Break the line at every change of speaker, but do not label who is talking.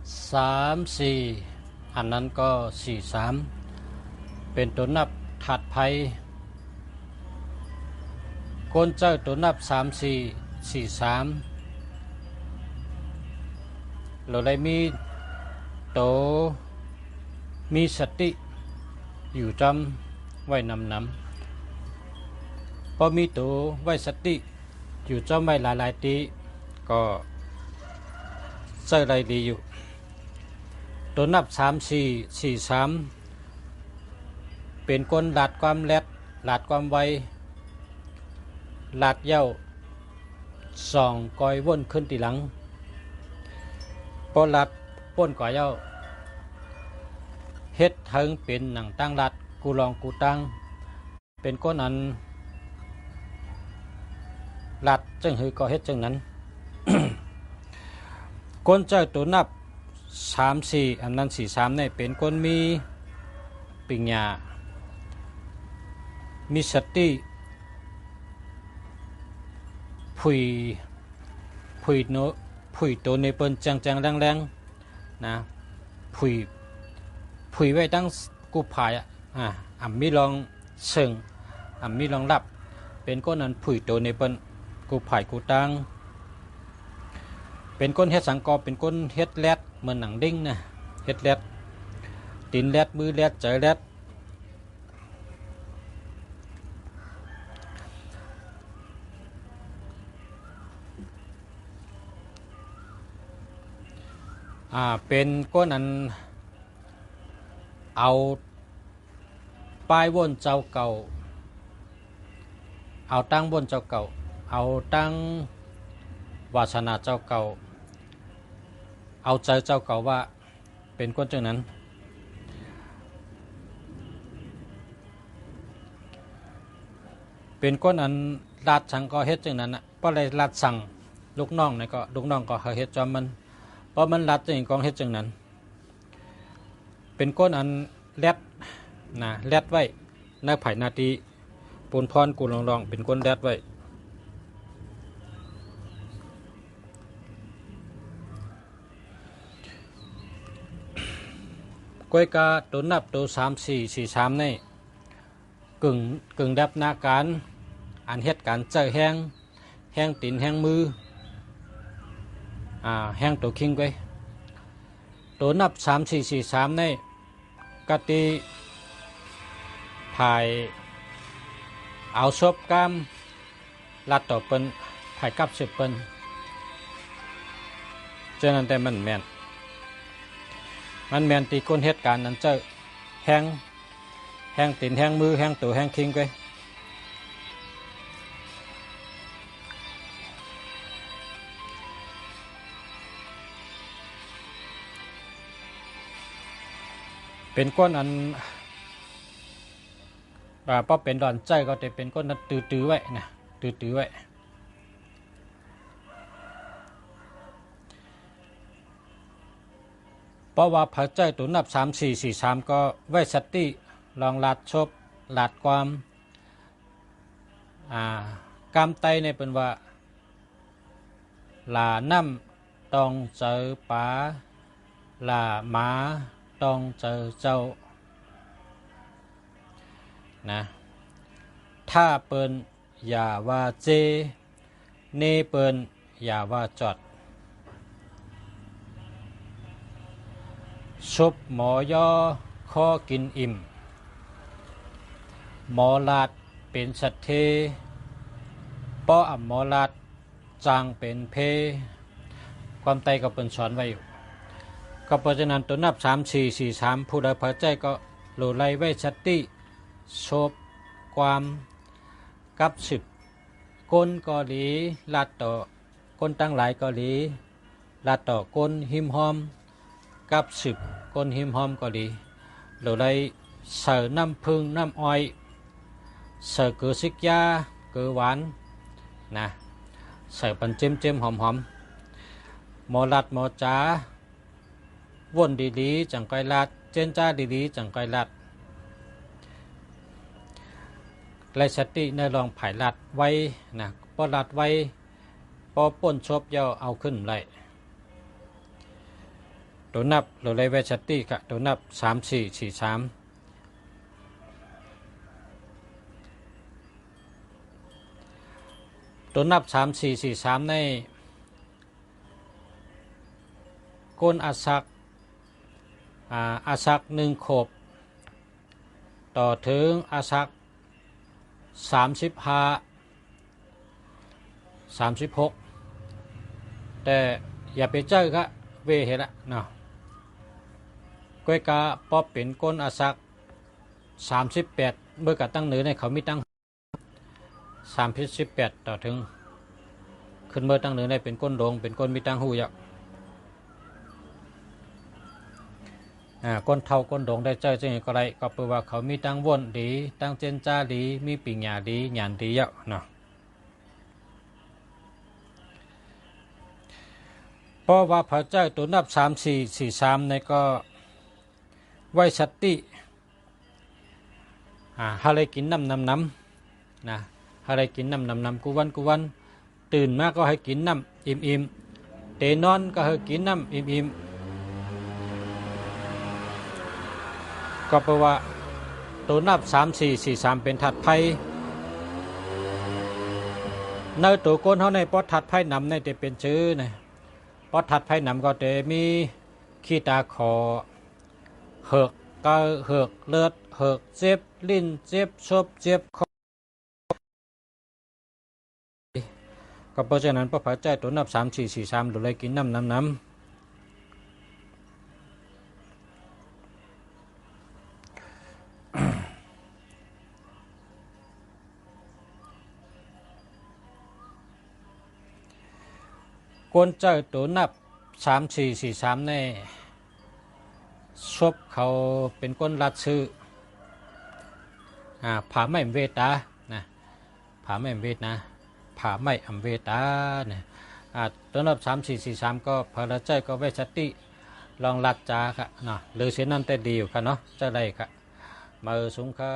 3 4อันนั้นก็4 3เป็นตัวนับถัดไปก้นเจ้าตัวนับ3 4 4 3เราได้มีโตมีสติอยู่จำไว้นำพอมีโตไว้สติอยู่จำไว้หลายตีก็ใส่ไรดีอยู่ตัวนับ3 4 4 3เป็นก้นหลาดความแรดหลาดความไวหลาดเย้า2 กอยวนขึ้นทีหลังพอหลาดป้นก่อเย้าเฮ็ดถึงเป็นหนังตั้งหลาดกูลองกูตั้งเป็นก้นอันหลาดจึงหือก็เฮ็ดจึงนั้น ก้นเจ้าตัวนับ3 4อันนั้น4 3นี่เป็นก้นมีปัญญามีสติผุยโนผุยตัวในเปิ้นจังแรงๆนะผุยไว้ตั้งกูผายมีลองเชิงมีลองรับเป็นก้นนั้นผุยตัวในเปิ้นกูผายกูตั้งเป็นก้นเฮ็ดสังกอเป็นก้นเฮ็ดแรดเหมือนหนังดิ้งนะเฮ็ดแรดตีนแรดมือแรดใจแรดเป็นก้นอันเอาป้ายวนเจ้าเก่าเอาตั้งบนเจ้าเก่าเอาตั้งวาสนาเจ้าเก่าเอาใจเจ้าเก่าว่าเป็นก้นจังนั้นเป็นก้นอันลาดสั่งก็เฮ็ดจังนั้นนะเพราะอะไรลาดสั่งลูกน้องนี่ก็ลูกน้องก็เฮ็ดจอมมันเพราะมันรัดจริงกองเฮ็ดจังนั้นเป็นก้นอันแรดนะแรดไว้ในไผ่นาทีปูนพรกูลองเป็นก้นแรดไว้ก้อยกาตัวนับตัว3 4 4 3นี่กึ่งดับนาการอันเฮ็ดการเจอแห้งตีนแห้งมือแห้งตัวคิงไว้ตัวนับ3 4 4 3นี่กติภายเอาศพกามลัดต่อเปิ้นภายกับ10 เปิ้นเจอนั้นแต่มันแม่นตีก้นเหตุการณ์นั้นเจอแห้งตีนแห้งมือแห้งตัวแห้งคิงไว้เป็นก้นอันพอเป็นดอนใจก็จะเป็นก้นนั้นตื้อไว้นะตื้อไว้เพราะว่าพระใจตัวนับ3 4 4 3ก็ไว้สติลองลาดชบลาดความกามไตในเป็นว่าลาน้ำต้องเจอป๋าลาหมาต้องเจอเจ้านะถ้าเปิ้นอย่าว่าเจเนเปิ้นอย่าว่าจอดชุบหมอย่อข้อกินอิ่มหมอลาดเป็นสัตเทป้อหมอลาดจางเป็นเพความไตก็เป็นสอนไว้อยู่ก็เพราะฉะนั้นตัวนับ3 4 4 3ผู้ใดพอใจก็โหลไล่ไว้สติชบความกับ10 ก้นกอหลีลาดต่อก้นตั้งหลายกอหลีลาดต่อก้นหิมหอมกับ10 ก้นหิมหอมก็ดีเราได้เสิร์น้ำพึ่งน้ำอ้อยเสิร์เกลือซิกยาเกลือหวานนะเสิร์ปันเจมหอมหมอลัดหมอจ๋าวนดีๆจังไกลัดเจนจ้าดีๆจังไกลัดไล่สติในรองไผ่ลัดไว้นะพอลัดไว้พอป่นชบเยาเอาขึ้นไล่ ต ตัวนับหรือไรเวชติกะตัวนับ3443ตัวนับ3443ในก้นอาศัก1ขบต่อถึงอาศัก36แต่อย่าไปเจอก็เวเหละเนาะก้อยกาป๊อบเป็นก้นอาศัก38เมื่อกะตั้งเหนือในเขามีตั้ง38ต่อถึงขึ้นเมื่อตั้งเหนือในเป็นก้นโดงเป็นก้นมีตั้งหูยักก้นเท่าก้นโดงได้เจอจังก็ไรก็แปลว่าเขามีตั้งวนดีตั้งเจนจ้าดีมีปิญญาดีหยานดียักเนาะเพราะว่าพระเจ้าตัวนับ3443ในก็ไหวสติหาอะไรกินน้ำนะหาอะไรกินน้ำกุวันตื่นมาก็ให้กินน้ำอิ่มเตนอนก็ให้กินน้ำอิ่มก็แปลว่าตัวนับ3443เป็นถัดไพ่ในตัวก้นเขาในปอดถัดไพ่นำในจะเป็นชื่อนะปอดถัดไพ่นำก็จะมีขี้ตาคอเหือกก็เหือกเลือดเหือกเจ็บลิ้นเจ็บชบเจ็บคอก็เพราะฉะนั้นพระพระเจ้าตัวนับ3443ดูเลยกินน้ำกวนเจ้าตัวนับ3443ในชบเขาเป็นก้นรัดซื้อผาไม่เวตานะผาไม่เวทนะผาไม่อำเวตาเนี่ยตัวนับ3443ก็พระเจ้าก็เวชติลองรัดจาค่ะเนาะหรือเสียนั่นแต่ดีอยู่ค่ะเนาะจะได้ค่ะมาสูงค่ะ